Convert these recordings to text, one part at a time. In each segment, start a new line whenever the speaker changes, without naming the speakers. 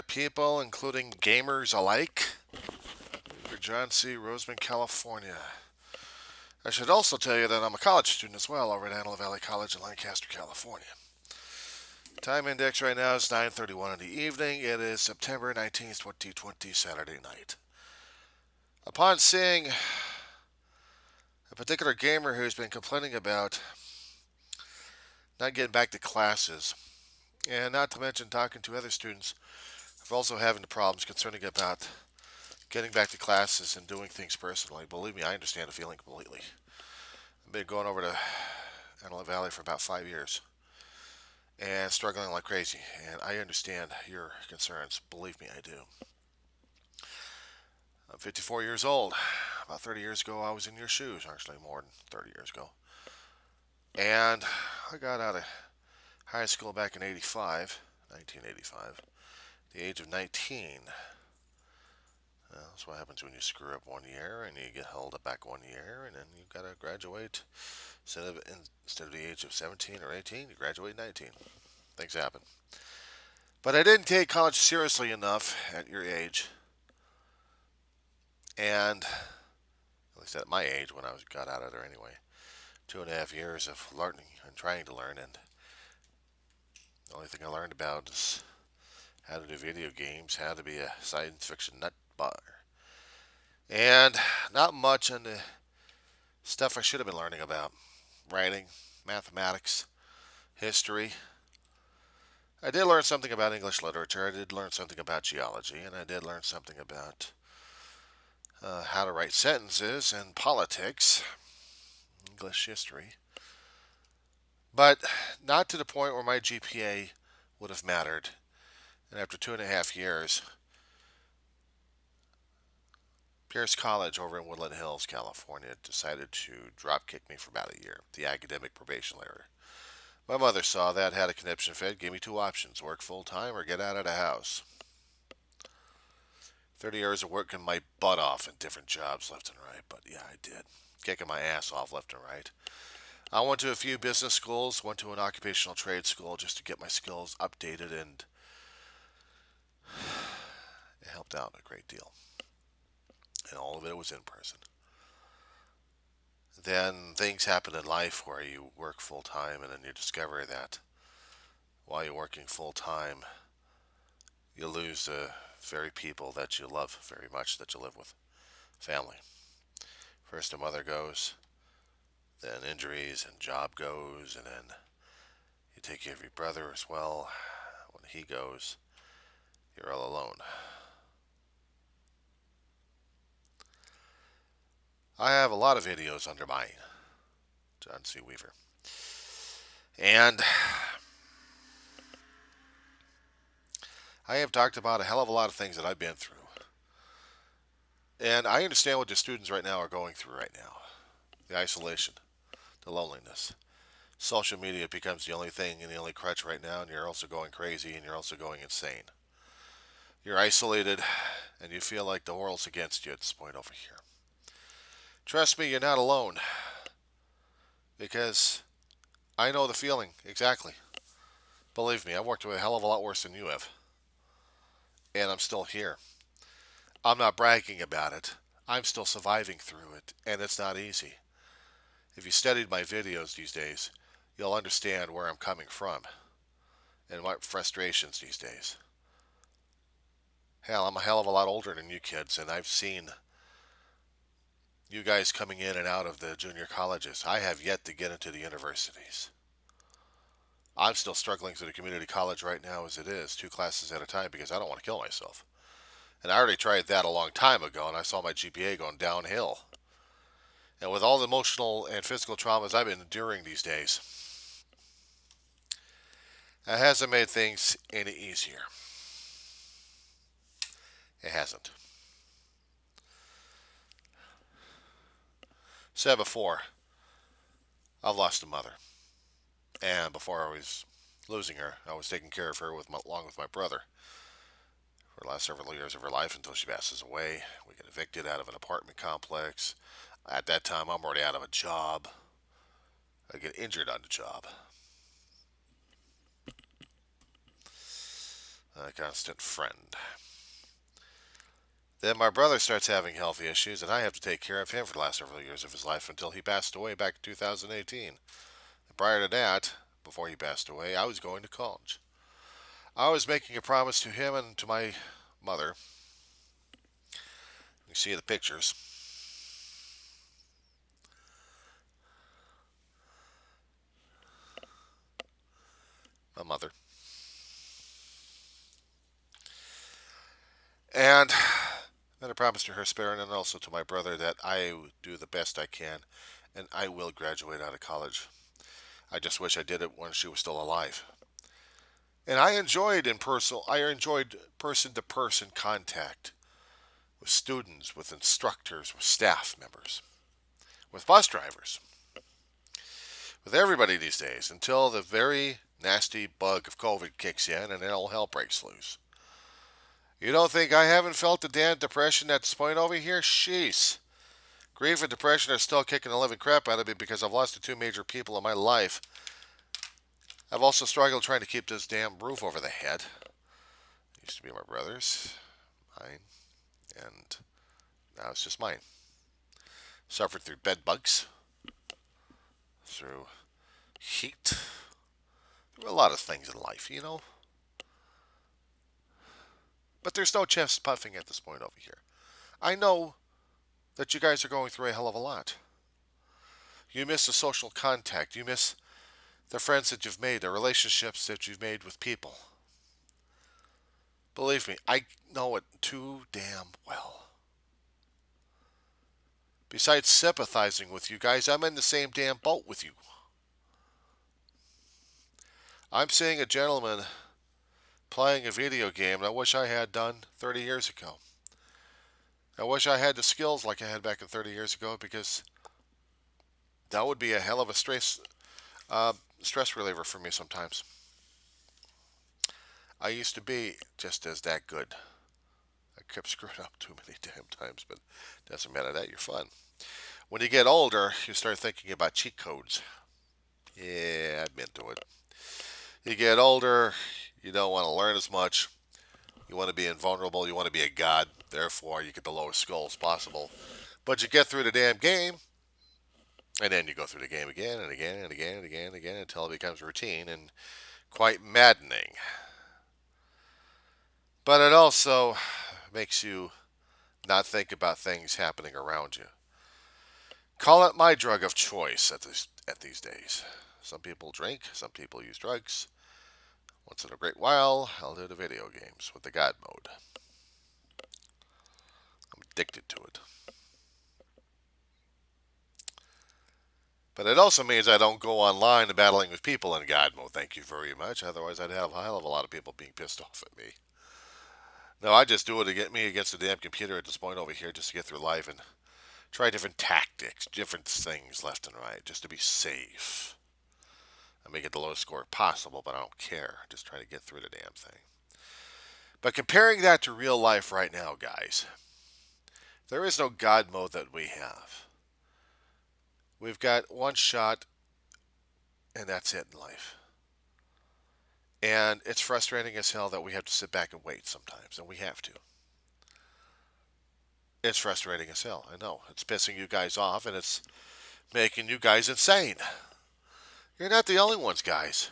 people, including gamers alike. For John C. Roseman, California. I should also tell you that I'm a college student as well over at Antelope Valley College in Lancaster, California. Time index right now is 9:31 in the evening. It is September 19th, 2020, Saturday night. Upon seeing a particular gamer who's been complaining about not getting back to classes, and not to mention talking to other students who are also having the problems concerning about getting back to classes and doing things personally. Believe me, I understand the feeling completely. I've been going over to Antelope Valley for about 5 years and struggling like crazy, and I understand your concerns. Believe me, I do. I'm 54 years old. About 30 years ago, I was in your shoes, actually, more than 30 years ago. And I got out of high school back in 1985, the age of 19. That's what happens when you screw up one year and you get held back one year, and then you gotta graduate instead of the age of 17 or 18, you graduate 19. Things happen. But I didn't take college seriously enough at your age, and at least at my age when I got out of there anyway. 2.5 years of learning and trying to learn, and the only thing I learned about is how to do video games, how to be a science fiction nut bar, and not much on the stuff I should have been learning about: writing, mathematics, history. I did learn something about English literature. I did learn something about geology, and I did learn something about how to write sentences and politics, English history. But not to the point where my GPA would have mattered. And after 2.5 years, Pierce College over in Woodland Hills, California, decided to drop kick me for about a year, the academic probation letter. My mother saw that, had a conniption fit, gave me two options: work full time or get out of the house. 30 years of working my butt off in different jobs left and right, but yeah, I did. Kicking my ass off left and right. I went to a few business schools, went to an occupational trade school just to get my skills updated, and it helped out a great deal. And all of it was in person. Then things happen in life where you work full time, and then you discover that while you're working full time, you lose the very people that you love very much, that you live with. Family. First a mother goes, then injuries and job goes, and then you take care of your brother as well. When he goes, you're all alone. I have a lot of videos under mine, John C. Weaver. And I have talked about a hell of a lot of things that I've been through. And I understand what the students right now are going through right now: the isolation, the loneliness. Social media becomes the only thing and the only crutch right now, and you're also going crazy and you're also going insane. You're isolated and you feel like the world's against you at this point over here. Trust me, you're not alone, because I know the feeling exactly. Believe me, I've worked with a hell of a lot worse than you have, and I'm still here. I'm not bragging about it. I'm still surviving through it, and it's not easy. If you studied my videos these days, you'll understand where I'm coming from and my frustrations these days. Hell, I'm a hell of a lot older than you kids, and I've seen you guys coming in and out of the junior colleges. I have yet to get into the universities. I'm still struggling through the community college right now as it is, two classes at a time, because I don't want to kill myself. And I already tried that a long time ago, and I saw my GPA going downhill. And with all the emotional and physical traumas I've been enduring these days, it hasn't made things any easier. It hasn't. Said before, I've lost a mother. And before I was losing her, I was taking care of her along with my brother for the last several years of her life until she passes away. We get evicted out of an apartment complex. At that time, I'm already out of a job. I get injured on the job. a constant friend. Then my brother starts having healthy issues, and I have to take care of him for the last several years of his life until he passed away back in 2018. Prior to that, before he passed away, I was going to college. I was making a promise to him and to my mother. You see the pictures. My mother. And made a promise to her, Sparrow, and also to my brother that I would do the best I can, and I will graduate out of college. I just wish I did it when she was still alive. And I enjoyed person to person contact with students, with instructors, with staff members, with bus drivers, with everybody these days until the very nasty bug of COVID kicks in and then all hell breaks loose. You don't think I haven't felt the damn depression at this point over here? Sheesh. Grief and depression are still kicking the living crap out of me because I've lost the two major people in my life. I've also struggled trying to keep this damn roof over the head. It used to be my brother's, mine, and now it's just mine. Suffered through bed bugs, through heat, through a lot of things in life, you know. But there's no chest puffing at this point over here. I know that you guys are going through a hell of a lot. You miss the social contact. You miss the friends that you've made, the relationships that you've made with people. Believe me, I know it too damn well. Besides sympathizing with you guys, I'm in the same damn boat with you. I'm seeing a gentleman playing a video game that I wish I had done 30 years ago. I wish I had the skills like I had back in 30 years ago because that would be a hell of a stress reliever for me sometimes. I used to be just as that good. I kept screwing up too many damn times, but doesn't matter that, you're fun. When you get older, you start thinking about cheat codes. Yeah, admit to it. You get older, you don't want to learn as much. You want to be invulnerable. You want to be a god. Therefore, you get the lowest skulls possible. But you get through the damn game, and then you go through the game again and again and again and again and again until it becomes routine and quite maddening. But it also makes you not think about things happening around you. Call it my drug of choice at these days. Some people drink, some people use drugs. Once in a great while, I'll do the video games with the God mode. I'm addicted to it. But it also means I don't go online and battling with people in God mode. Thank you very much. Otherwise, I'd have a hell of a lot of people being pissed off at me. No, I just do it to get me against the damn computer at this point over here just to get through life and try different tactics, different things left and right, just to be safe. I may get the lowest score possible, but I don't care. Just try to get through the damn thing. But comparing that to real life right now, guys, there is no God mode that we have. We've got one shot, and that's it in life. And it's frustrating as hell that we have to sit back and wait sometimes, and we have to. It's frustrating as hell, I know. It's pissing you guys off, and it's making you guys insane. You're not the only ones, guys.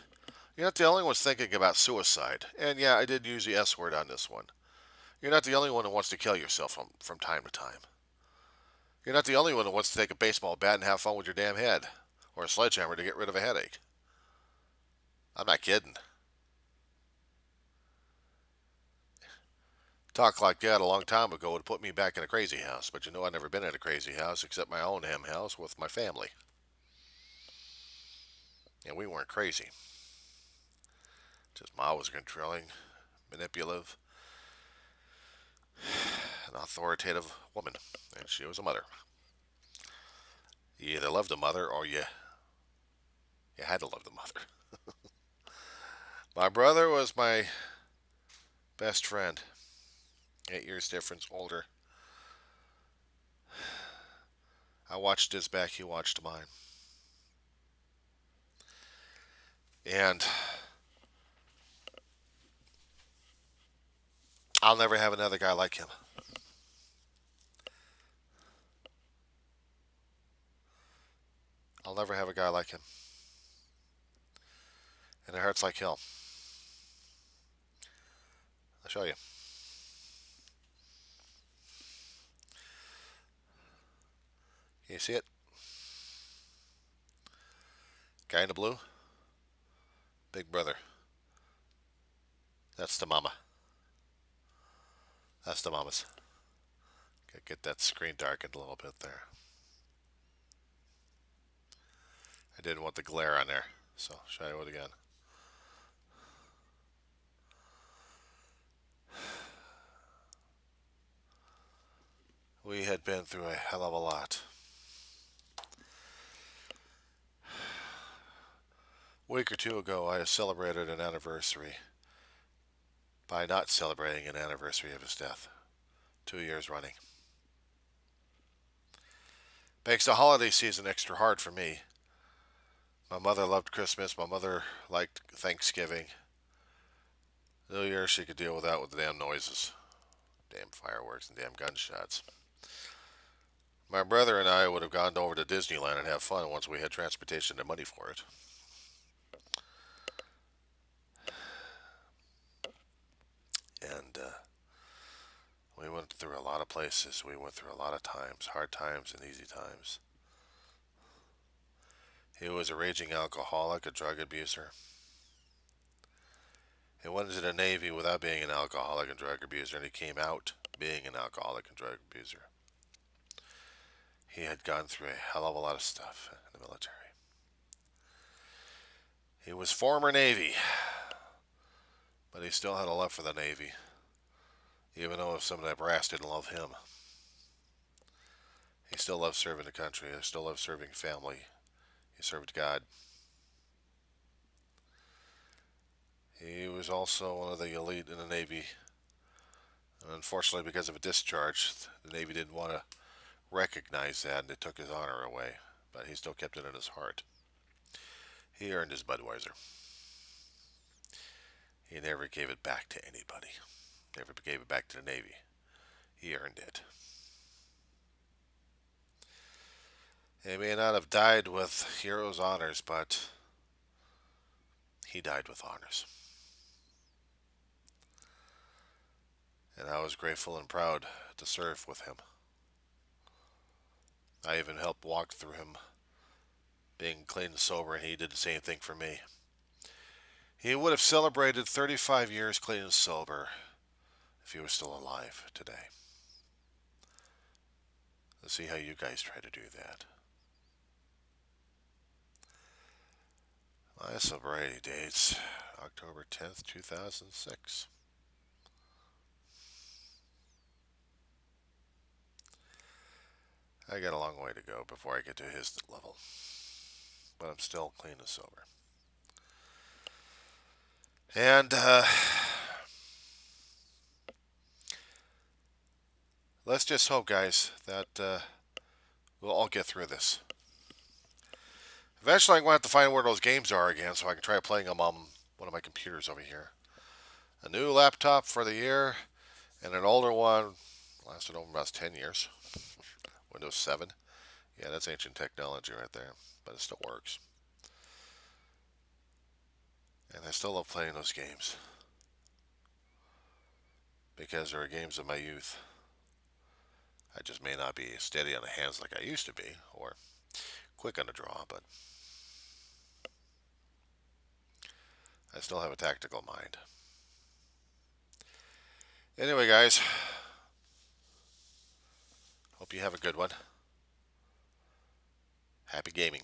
You're not the only ones thinking about suicide. And yeah, I did use the S word on this one. You're not the only one who wants to kill yourself from time to time. You're not the only one who wants to take a baseball bat and have fun with your damn head, or a sledgehammer to get rid of a headache. I'm not kidding. Talk like that a long time ago would put me back in a crazy house, but you know I've never been in a crazy house except my own ham house with my family. And we weren't crazy. Just Ma was controlling, manipulative, an authoritative woman, and she was a mother. You either loved the mother or you had to love the mother. My brother was my best friend. 8 years difference, older. I watched his back, he watched mine. And I'll never have another guy like him. I'll never have a guy like him. And it hurts like hell. I'll show you. Can you see it? Guy in the blue? Big brother. That's the mama. That's the mamas. Get that screen darkened a little bit there. I didn't want the glare on there, so I'll show you it again. We had been through a hell of a lot. A week or two ago, I celebrated an anniversary by not celebrating an anniversary of his death. 2 years running. Makes the holiday season extra hard for me. My mother loved Christmas. My mother liked Thanksgiving. New Year, she could deal with that with the damn noises. Damn fireworks and damn gunshots. My brother and I would have gone over to Disneyland and have fun once we had transportation and money for it. And we went through a lot of places. We went through a lot of times, hard times and easy times. He was a raging alcoholic, a drug abuser. He went into the Navy without being an alcoholic and drug abuser, and he came out being an alcoholic and drug abuser. He had gone through a hell of a lot of stuff in the military. He was former Navy, but he still had a love for the Navy, even though some of that brass didn't love him. He still loved serving the country. He still loved serving family. He served God. He was also one of the elite in the Navy. And unfortunately, because of a discharge, the Navy didn't want to recognize that, and they took his honor away. But he still kept it in his heart. He earned his Budweiser. He never gave it back to anybody. Never gave it back to the Navy. He earned it. He may not have died with hero's honors, but he died with honors. And I was grateful and proud to serve with him. I even helped walk through him being clean and sober, and he did the same thing for me. He would have celebrated 35 years clean and sober if he was still alive today. Let's see how you guys try to do that. My sobriety dates, October 10th, 2006. I got a long way to go before I get to his level, but I'm still clean and sober. And let's just hope, guys, that we'll all get through this. Eventually, I'm going to have to find where those games are again so I can try playing them on one of my computers over here. A new laptop for the year, and an older one lasted over about 10 years. Windows 7. Yeah, that's ancient technology right there, but it still works. And I still love playing those games because they're games of my youth. I just may not be steady on the hands like I used to be, or quick on the draw, but I still have a tactical mind. Anyway, guys, hope you have a good one. Happy gaming.